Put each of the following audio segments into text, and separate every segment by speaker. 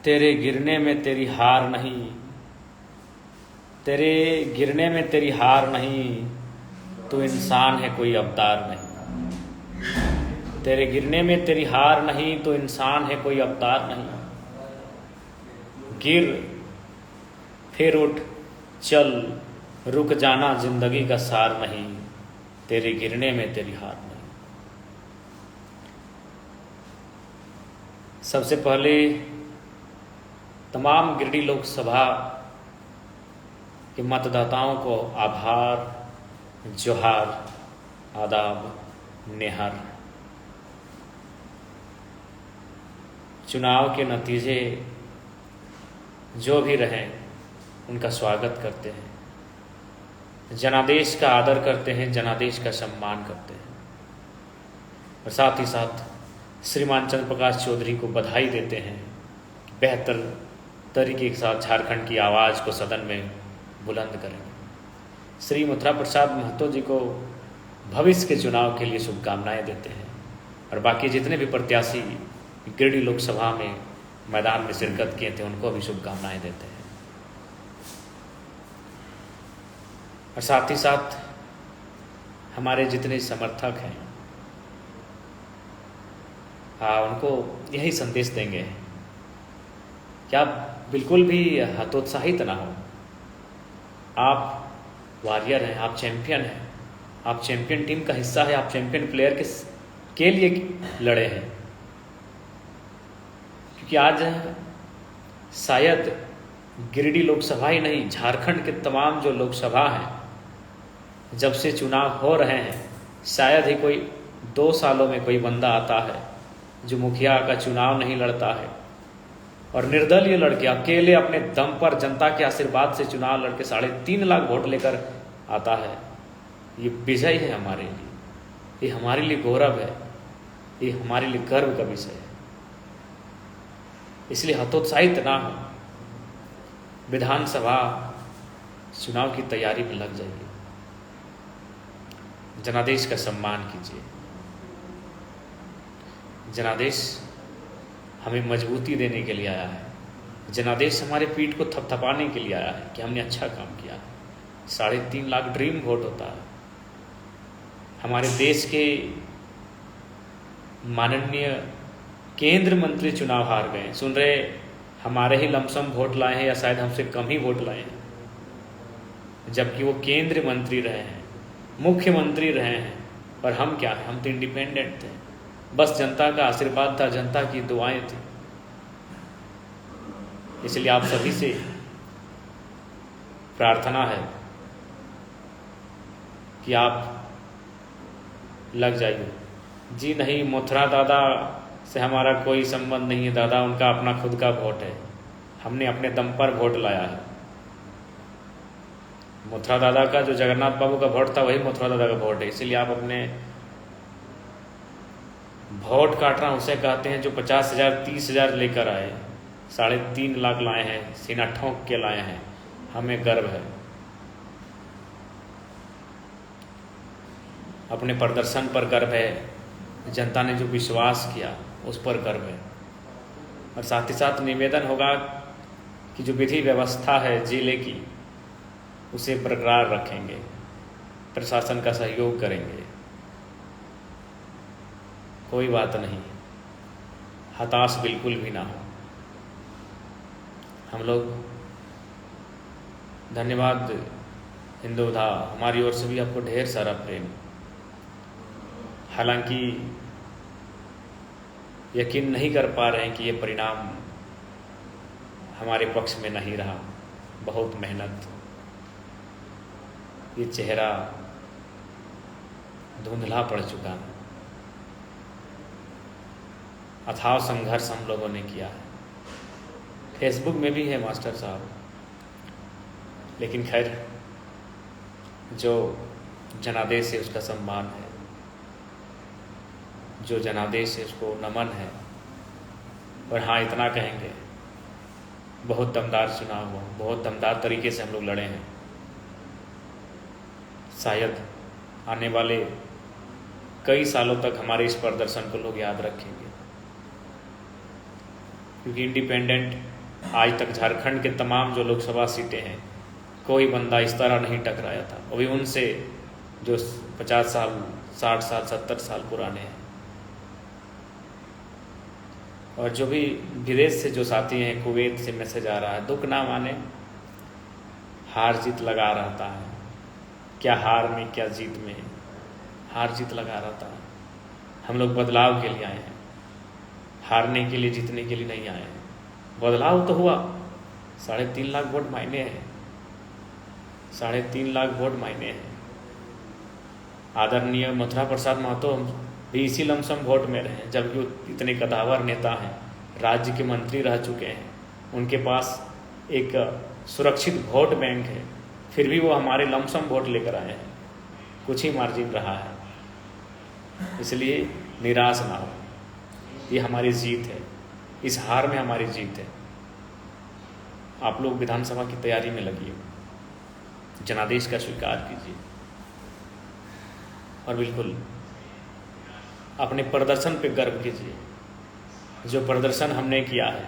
Speaker 1: तेरे गिरने में तेरी हार नहीं, तेरे गिरने में तेरी हार नहीं, तू इंसान है कोई अवतार नहीं। तेरे गिरने में तेरी हार नहीं, तो इंसान है कोई अवतार नहीं। गिर फिर उठ चल, रुक जाना जिंदगी का सार नहीं, तेरे गिरने में तेरी हार नहीं। सबसे पहले तमाम गिरिडीह लोकसभा के मतदाताओं को आभार, जोहार, आदाब, नेहर। चुनाव के नतीजे जो भी रहें उनका स्वागत करते हैं, जनादेश का आदर करते हैं, जनादेश का सम्मान करते हैं और साथ ही साथ श्रीमान चंद्र प्रकाश चौधरी को बधाई देते हैं। बेहतर तरीके के साथ झारखंड की आवाज़ को सदन में बुलंद करेंगे। श्री मथुरा प्रसाद महतो जी को भविष्य के चुनाव के लिए शुभकामनाएं देते हैं और बाकी जितने भी प्रत्याशी गिरिडीह लोकसभा में मैदान में शिरकत किए थे उनको भी शुभकामनाएं देते हैं। और साथ ही साथ हमारे जितने समर्थक हैं उनको यही संदेश देंगे कि आप बिल्कुल भी हतोत्साहित ना हो। आप वॉरियर हैं, आप चैंपियन हैं, आप चैंपियन टीम का हिस्सा है, आप चैंपियन प्लेयर के लिए लड़े हैं। क्योंकि आज शायद गिरिडीह लोकसभा ही नहीं, झारखंड के तमाम जो लोकसभा हैं, जब से चुनाव हो रहे हैं, शायद ही कोई 2 सालों में कोई बंदा आता है जो मुखिया का चुनाव नहीं लड़ता है और निर्दलीय लड़के अकेले अपने दम पर जनता के आशीर्वाद से चुनाव लड़के 3.5 लाख वोट लेकर आता है। ये विजय है हमारे लिए, ये हमारे लिए गौरव है, ये हमारे लिए गर्व का विषय है। इसलिए हतोत्साहित ना हो, विधानसभा चुनाव की तैयारी में लग जाइए, जनादेश का सम्मान कीजिए। जनादेश हमें मजबूती देने के लिए आया है, जनादेश हमारे पीठ को थपथपाने के लिए आया है कि हमने अच्छा काम किया है। 3.5 लाख ड्रीम वोट होता है। हमारे देश के माननीय केंद्र मंत्री चुनाव हार गए, सुन रहे हमारे ही लमसम वोट लाए हैं या शायद हमसे कम ही वोट लाए हैं, जबकि वो केंद्र मंत्री रहे हैं, मुख्यमंत्री रहे हैं। और हम क्या हैं, हम तो इंडिपेंडेंट थे, बस जनता का आशीर्वाद था, जनता की दुआएं थी। इसलिए आप सभी से प्रार्थना है कि आप लग जाइए। जी नहीं, मथुरा दादा से हमारा कोई संबंध नहीं है, दादा उनका अपना खुद का वोट है, हमने अपने दम पर वोट लाया है। मथुरा दादा का जो जगन्नाथ बाबू का वोट था वही मथुरा दादा का वोट है। इसीलिए आप अपने वोट काटना उसे कहते हैं जो 50,000 30,000 लेकर आए, 3.5 लाख लाए हैं, सीना ठोंक के लाए हैं। हमें गर्व है, अपने प्रदर्शन पर गर्व है, जनता ने जो विश्वास किया उस पर गर्व है। और साथ ही साथ निवेदन होगा कि जो विधि व्यवस्था है जिले की उसे बरकरार रखेंगे, प्रशासन का सहयोग करेंगे। कोई बात नहीं, हताश बिल्कुल भी ना हो। हम लोग धन्यवाद हिंदुधा, हमारी ओर से भी आपको ढेर सारा प्रेम। हालांकि यकीन नहीं कर पा रहे हैं कि ये परिणाम हमारे पक्ष में नहीं रहा। बहुत मेहनत, ये चेहरा धुंधला पड़ चुका है, अथाह संघर्ष हम लोगों ने किया है। फेसबुक में भी है मास्टर साहब, लेकिन खैर जो जनादेश है उसका सम्मान है, जो जनादेश है उसको नमन है। और हाँ, इतना कहेंगे, बहुत दमदार चुनाव हुआ, बहुत दमदार तरीके से हम लोग लड़े हैं। शायद आने वाले कई सालों तक हमारे इस प्रदर्शन को लोग याद रखेंगे। क्योंकि इंडिपेंडेंट आज तक झारखंड के तमाम जो लोकसभा सीटें हैं कोई बंदा इस तरह नहीं टकराया था, वो भी उनसे जो 50 साल 60 साल 70 साल पुराने हैं। और जो भी विदेश से जो साथी हैं, कुवैत से मैसेज आ रहा है, दुख ना माने, हार जीत लगा रहता है, क्या हार में क्या जीत में, हार जीत लगा रहता है। हम लोग बदलाव के लिए आए हैं, हारने के लिए जीतने के लिए नहीं आए हैं। बदलाव तो हुआ, 3.5 लाख वोट मायने हैं, 3.5 लाख वोट मायने हैं। आदरणीय मथुरा प्रसाद महतो भी इसी लमसम वोट में रहे, जबकि वो इतने कदावर नेता हैं, राज्य के मंत्री रह चुके हैं, उनके पास एक सुरक्षित वोट बैंक है, फिर भी वो हमारे लमसम वोट लेकर आए हैं, कुछ ही मार्जिन रहा है। इसलिए निराश ना हो, ये हमारी जीत है, इस हार में हमारी जीत है। आप लोग विधानसभा की तैयारी में लगिए, जनादेश का स्वीकार कीजिए और बिल्कुल अपने प्रदर्शन पे गर्व कीजिए। जो प्रदर्शन हमने किया है,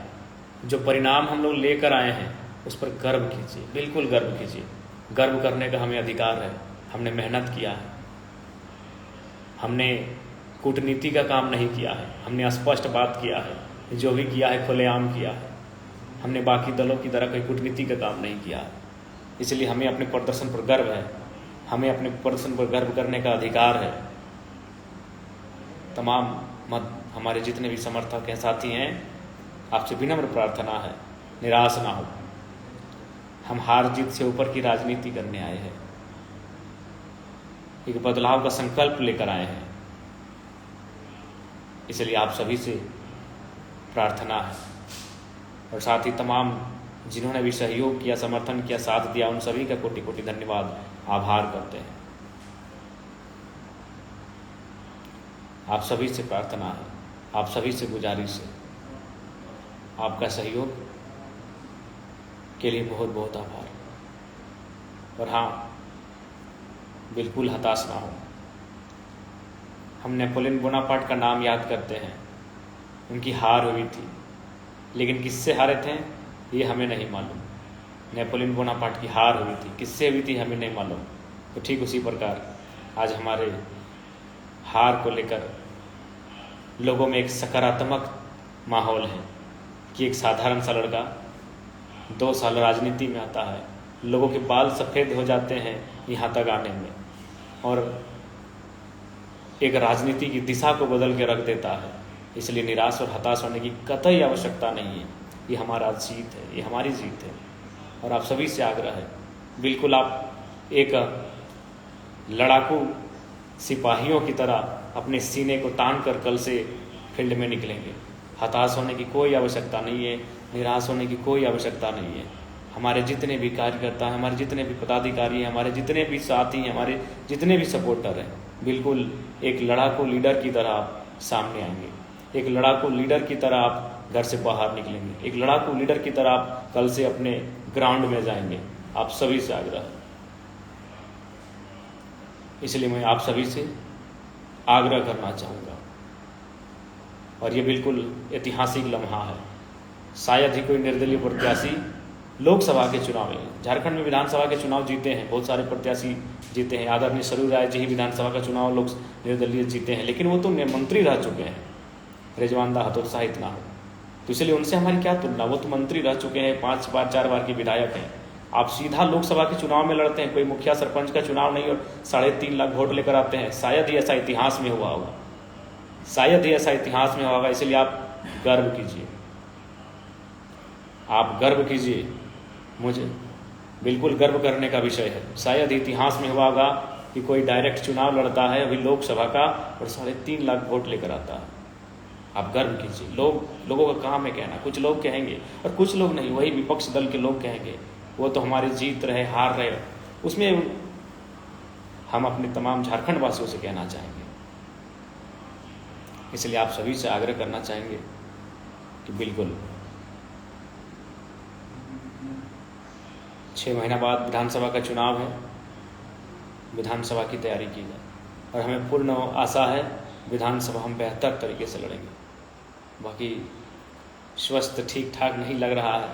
Speaker 1: जो परिणाम हम लोग लेकर आए हैं, उस पर गर्व कीजिए, बिल्कुल गर्व कीजिए। गर्व करने का हमें अधिकार है, हमने मेहनत किया है, हमने कूटनीति का काम नहीं किया है, हमने स्पष्ट बात किया है, जो भी किया है खुलेआम किया है, हमने बाकी दलों की तरह कोई कूटनीति का काम नहीं किया है। इसलिए हमें अपने प्रदर्शन पर गर्व है, हमें अपने प्रदर्शन पर गर्व करने का अधिकार है। तमाम हमारे जितने भी समर्थक हैं, साथी हैं, आपसे विनम्र प्रार्थना है, निराश ना हो। हम हार जीत से ऊपर की राजनीति करने आए हैं, एक बदलाव का संकल्प लेकर आए हैं। इसलिए आप सभी से प्रार्थना है, और साथ ही तमाम जिन्होंने भी सहयोग किया, समर्थन किया, साथ दिया, उन सभी का कोटि कोटि धन्यवाद, आभार करते हैं। आप सभी से प्रार्थना है, आप सभी से गुजारिश है, आपका सहयोग के लिए बहुत बहुत आभार। और हाँ, बिल्कुल हताश ना हो। हम नेपोलियन बोनापार्ट का नाम याद करते हैं, उनकी हार हुई थी, लेकिन किससे हारे थे ये हमें नहीं मालूम। नेपोलियन बोनापार्ट की हार हुई थी, किससे हुई थी हमें नहीं मालूम। तो ठीक उसी प्रकार आज हमारे हार को लेकर लोगों में एक सकारात्मक माहौल है कि एक साधारण सा लड़का 2 साल राजनीति में आता है, लोगों के बाल सफ़ेद हो जाते हैं यहाँ तक आने में, और एक राजनीति की दिशा को बदल के रख देता है। इसलिए निराश और हताश होने की कतई आवश्यकता नहीं है, ये हमारा जीत है, ये हमारी जीत है। और आप सभी से आग्रह है, बिल्कुल आप एक लड़ाकू सिपाहियों की तरह अपने सीने को तान कर कल से फील्ड में निकलेंगे। हताश होने की कोई आवश्यकता नहीं है, निराश होने की कोई आवश्यकता नहीं है। हमारे जितने भी कार्यकर्ता हैं, हमारे जितने भी पदाधिकारी हैं, हमारे जितने भी साथी हैं, हमारे जितने भी सपोर्टर हैं, बिल्कुल एक लड़ाकू लीडर की तरह आप सामने आएंगे, एक लड़ाकू लीडर की तरह आप घर से बाहर निकलेंगे, एक लड़ाकू लीडर की तरह आप कल से अपने ग्राउंड में जाएंगे। आप सभी से आग्रह है, इसलिए मैं आप सभी से आग्रह करना चाहूँगा। और ये बिल्कुल ऐतिहासिक लम्हा है, शायद ही कोई निर्दलीय प्रत्याशी लोकसभा के चुनाव में, झारखंड में विधानसभा के चुनाव जीते हैं, बहुत सारे प्रत्याशी जीते हैं। आदरणीय सरू राय जी ही विधानसभा का चुनाव लोग निर्दलीय जीते हैं, लेकिन वो तो मंत्री रह चुके हैं। रिजवान दा हतोत्साहित ना हो, तो इसलिए उनसे हमारी क्या तुलना, वो तो मंत्री रह चुके हैं, 5 बार 4 बार के विधायक हैं। आप सीधा लोकसभा के चुनाव में लड़ते हैं, कोई मुखिया सरपंच का चुनाव नहीं, और 3.5 लाख वोट लेकर आते हैं। शायद ही ऐसा इतिहास में हुआ होगा, शायद ही ऐसा इतिहास में होगा। इसलिए आप गर्व कीजिए, आप गर्व कीजिए, मुझे बिल्कुल गर्व करने का विषय है। शायद इतिहास में हुआ होगा कि कोई डायरेक्ट चुनाव लड़ता है अभी लोकसभा का और 3.5 लाख वोट लेकर आता है। आप गर्व कीजिए। लोगों का काम है कहना, कुछ लोग कहेंगे और कुछ लोग नहीं, वही विपक्ष दल के लोग कहेंगे वो तो हमारे जीत रहे हार रहे, उसमें हम अपने तमाम झारखंड वासियों से कहना चाहेंगे। इसलिए आप सभी से आग्रह करना चाहेंगे कि बिल्कुल 6 महीना बाद विधानसभा का चुनाव है, विधानसभा की तैयारी की जाए, और हमें पूर्ण आशा है विधानसभा हम बेहतर तरीके से लड़ेंगे। बाकी स्वस्थ ठीक ठाक नहीं लग रहा है,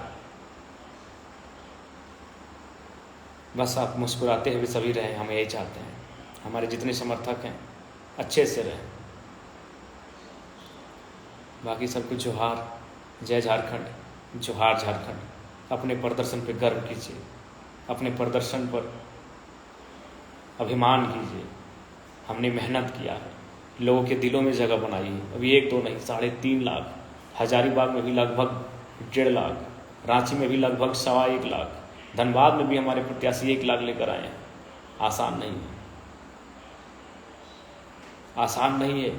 Speaker 1: बस आप मुस्कुराते हुए सभी रहें, हम यही चाहते हैं। हमारे जितने समर्थक हैं अच्छे से रहें। बाकी सबको जोहार, जय झारखंड, जोहार झारखंड। अपने प्रदर्शन पर गर्व कीजिए, अपने प्रदर्शन पर अभिमान कीजिए। हमने मेहनत किया है, लोगों के दिलों में जगह बनाई है। अभी 1-2 नहीं, 3.5 लाख, हजारीबाग में भी लगभग 1.5 लाख, रांची में भी लगभग 1.25 लाख, धनबाद में भी हमारे प्रत्याशी 1 लाख लेकर आए हैं। आसान नहीं है, आसान नहीं है।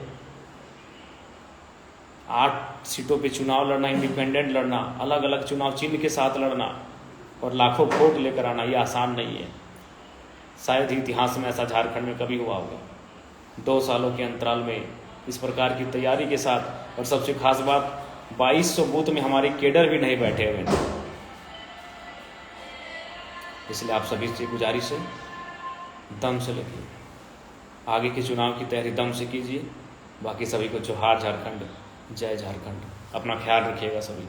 Speaker 1: 8 सीटों पे चुनाव लड़ना, इंडिपेंडेंट लड़ना, अलग अलग चुनाव चिन्ह के साथ लड़ना और लाखों वोट लेकर आना, ये आसान नहीं है। शायद ही इतिहास में ऐसा झारखंड में कभी हुआ होगा। 2 सालों के अंतराल में इस प्रकार की तैयारी के साथ, और सबसे खास बात 2200 बूथ में हमारे केडर भी नहीं बैठे हुए हैं। इसलिए आप सभी से गुजारिश है, दम से लगिए, आगे के चुनाव की तैयारी दम से कीजिए। बाकी सभी को जोहार झारखंड, जय झारखंड। अपना ख्याल रखिएगा सभी।